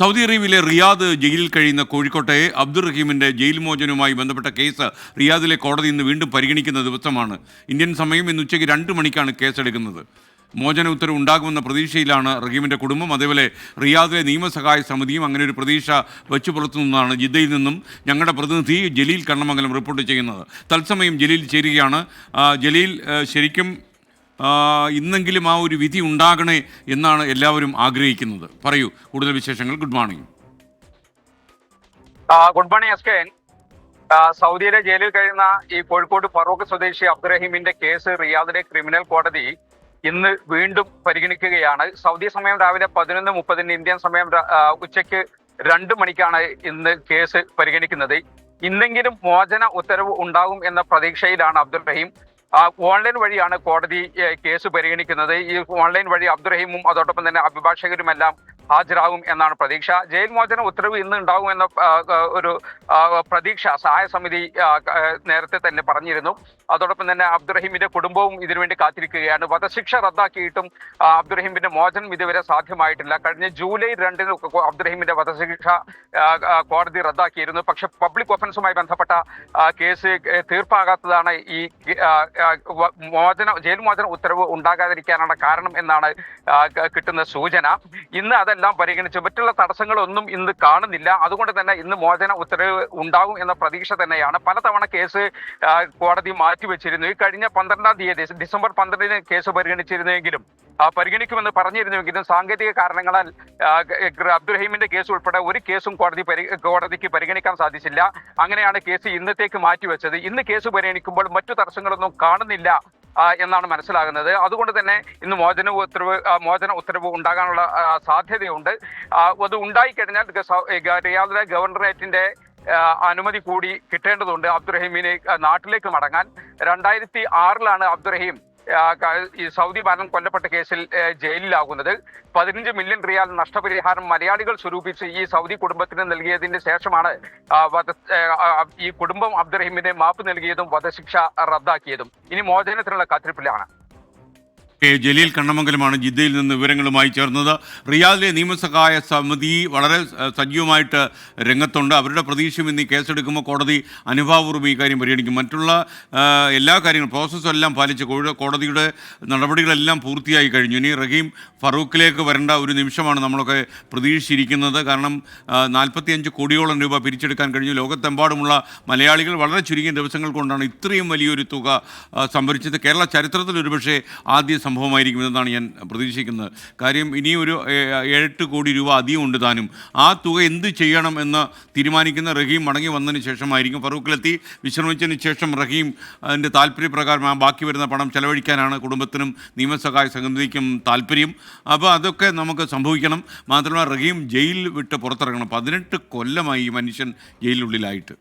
Saudi അറേബ്യയിലെ Riyadh ജയിലിൽ കഴിയുന്ന കോഴിക്കോട്ടെ അബ്ദുൾ റഹീമിന്റെ ജയിൽ മോചനവുമായി ബന്ധപ്പെട്ട കേസ് റിയാദിലെ കോടതി ഇന്ന് വീണ്ടും പരിഗണിക്കുന്ന ദിവസമാണ്. ഇന്ത്യൻ സമയം ഇന്ന് ഉച്ചയ്ക്ക് 2 മണിക്കാണ് കേസെടുക്കുന്നത്. മോചന ഉത്തരവ് ഉണ്ടാകുമെന്ന പ്രതീക്ഷയിലാണ് റഹീമിന്റെ കുടുംബം. അതേപോലെ റിയാദിലെ നിയമസഹായ സമിതിയും അങ്ങനെ ഒരു പ്രതീക്ഷ വെച്ചു പുറത്തുനിന്നാണ് ജിദ്ദയിൽ നിന്നും ഞങ്ങളുടെ പ്രതിനിധി ജലീൽ കണ്ണമംഗലം റിപ്പോർട്ട് ചെയ്യുന്നത്. തത്സമയം ജലീൽ ചേരുകയാണ്. ജലീൽ, ശരിക്കും ഇന്നെങ്കിലും ആ ഒരു വിധി ഉണ്ടാകണേ എന്നാണ് എല്ലാവരും ആഗ്രഹിക്കുന്നത്. പറയൂ കൂടുതൽ വിശേഷങ്ങൾ. Good morning. Good morning S K. സൗദിയിലെ ജയിലിൽ കഴിയുന്ന ഈ കോഴിക്കോട് ഫറൂഖ് സ്വദേശി അബ്ദുറഹീമിന്റെ കേസ് റിയാദിലെ ക്രിമിനൽ കോടതി ഇന്ന് വീണ്ടും പരിഗണിക്കുകയാണ്. സൗദി സമയം രാവിലെ 11:30, ഇന്ത്യൻ സമയം ഉച്ചയ്ക്ക് 2 മണിക്കാണ് ഇന്ന് കേസ് പരിഗണിക്കുന്നത്. ഇന്നെങ്കിലും മോചന ഉത്തരവ് ഉണ്ടാകും എന്ന പ്രതീക്ഷയിലാണ് അബ്ദുൾ റഹീം. ഓൺലൈൻ വഴിയാണ് കോടതി കേസ് പരിഗണിക്കുന്നത്. ഈ ഓൺലൈൻ വഴി അബ്ദുറഹീമും അതോടൊപ്പം തന്നെ അഭിഭാഷകരുമെല്ലാം ഹാജരാകും എന്നാണ് പ്രതീക്ഷ. ജയിൽ മോചന ഉത്തരവ് ഇന്ന് ഉണ്ടാകും എന്ന ഒരു പ്രതീക്ഷ സഹായ സമിതി നേരത്തെ തന്നെ പറഞ്ഞിരുന്നു. അതോടൊപ്പം തന്നെ അബ്ദുറഹീമിന്റെ കുടുംബവും ഇതിനുവേണ്ടി കാത്തിരിക്കുകയാണ്. വധശിക്ഷ റദ്ദാക്കിയിട്ടും അബ്ദുറഹീമിന്റെ മോചനം ഇതുവരെ സാധ്യമായിട്ടില്ല. കഴിഞ്ഞ ജൂലൈ 2-ന് അബ്ദുറഹീമിന്റെ വധശിക്ഷ കോടതി റദ്ദാക്കിയിരുന്നു. പക്ഷെ പബ്ലിക് ഒഫൻസുമായി ബന്ധപ്പെട്ട കേസ് തീർപ്പാകാത്തതാണ് ഈ ജയിൽ മോചന ഉത്തരവ് ഉണ്ടാകാതിരിക്കാനുള്ള കാരണം എന്നാണ് കിട്ടുന്ന സൂചന. ഇന്ന് അതെല്ലാം പരിഗണിച്ച് മറ്റുള്ള തടസ്സങ്ങളൊന്നും ഇന്ന് കാണുന്നില്ല. അതുകൊണ്ട് തന്നെ ഇന്ന് മോചന ഉത്തരവ് ഉണ്ടാകും എന്ന പ്രതീക്ഷ തന്നെയാണ്. പലതവണ കേസ് കോടതി മാറ്റിവെച്ചിരുന്നു. ഈ കഴിഞ്ഞ 12-ാം തീയതി ഡിസംബർ 12-ന് കേസ് പരിഗണിച്ചിരുന്നെങ്കിലും പരിഗണിക്കുമെന്ന് പറഞ്ഞിരുന്നുവെങ്കിലും സാങ്കേതിക കാരണങ്ങളാൽ അബ്ദുറഹീമിന്റെ കേസ് ഉൾപ്പെടെ ഒരു കേസും കോടതിക്ക് പരിഗണിക്കാൻ സാധിച്ചില്ല. അങ്ങനെയാണ് കേസ് ഇന്നത്തേക്ക് മാറ്റിവെച്ചത്. ഇന്ന് കേസ് പരിഗണിക്കുമ്പോൾ മറ്റു തടസ്സങ്ങളൊന്നും കാണുന്നില്ല എന്നാണ് മനസ്സിലാകുന്നത്. അതുകൊണ്ട് തന്നെ ഇന്ന് മോചന ഉത്തരവ് ഉണ്ടാകാനുള്ള സാധ്യതയുണ്ട്. അത് ഉണ്ടായിക്കഴിഞ്ഞാൽ റിയാദിലെ ഗവർണറേറ്റിന്റെ അനുമതി കൂടി കിട്ടേണ്ടതുണ്ട് അബ്ദുറഹീമിന് നാട്ടിലേക്ക് മടങ്ങാൻ. 2006-ലാണ് അബ്ദുറഹീം ഈ സൗദി ബാലൻ കൊല്ലപ്പെട്ട കേസിൽ ജയിലിലാകുന്നത്. 15 മില്യൺ റിയാൽ നഷ്ടപരിഹാരം മലയാളികൾ സ്വരൂപിച്ച് ഈ സൗദി കുടുംബത്തിന് നൽകിയതിന് ശേഷമാണ് ഈ കുടുംബം അബ്ദുറഹീമിന് മാപ്പ് നൽകിയതും വധശിക്ഷ റദ്ദാക്കിയതും. ഇനി മോചനത്തിനുള്ള കാത്തിരിപ്പിലാണ്. ജലീൽ കണ്ണമംഗലമാണ് ജിദ്ദയിൽ നിന്ന് വിവരങ്ങളുമായി ചേർന്നത്. റിയാദിലെ നിയമസഹായ സമിതി വളരെ സജീവമായിട്ട് രംഗത്തുണ്ട്. അവരുടെ പ്രതീക്ഷയും ഇന്ന് കേസെടുക്കുമ്പോൾ കോടതി അനുഭാവപൂർവ്വം ഈ കാര്യം പരിഗണിക്കും. മറ്റുള്ള എല്ലാ കാര്യങ്ങളും പ്രോസസ്സെല്ലാം പാലിച്ച് കോടതിയുടെ നടപടികളെല്ലാം പൂർത്തിയായി കഴിഞ്ഞു. ഇനി റഹീം ഫറൂഖിലേക്ക് വരേണ്ട ഒരു നിമിഷമാണ് നമ്മളൊക്കെ പ്രതീക്ഷിച്ചിരിക്കുന്നത്. കാരണം 45 കോടിയോളം രൂപ പിരിച്ചെടുക്കാൻ കഴിഞ്ഞു. ലോകത്തെമ്പാടുമുള്ള മലയാളികൾ വളരെ ചുരുങ്ങിയ ദിവസങ്ങൾ കൊണ്ടാണ് ഇത്രയും വലിയൊരു തുക സംഭരിച്ചത്. കേരള ചരിത്രത്തിൽ ഒരുപക്ഷെ ആദ്യ സംഭവമായിരിക്കുമെന്നാണ് ഞാൻ പ്രതീക്ഷിക്കുന്നത്. കാര്യം ഇനിയൊരു 7-8 കോടി രൂപ അധികം ഉണ്ട് താനും. ആ തുക എന്ത് ചെയ്യണം എന്ന് തീരുമാനിക്കുന്ന റഹീം മടങ്ങി വന്നതിന് ശേഷമായിരിക്കും. ഫറൂഖിലെത്തി വിശ്രമിച്ചതിന് ശേഷം റഹീം അതിൻ്റെ താല്പര്യപ്രകാരം ആ ബാക്കി വരുന്ന പണം ചെലവഴിക്കാനാണ് കുടുംബത്തിനും നിയമസഹായ സമിതിക്കും താല്പര്യം. അപ്പോൾ അതൊക്കെ നമുക്ക് സംഭവിക്കണം. മാത്രമല്ല റഹീം ജയിൽ വിട്ട് പുറത്തിറങ്ങണം. 18 കൊല്ലമായി ഈ മനുഷ്യൻ ജയിലിനുള്ളിലായിട്ട്.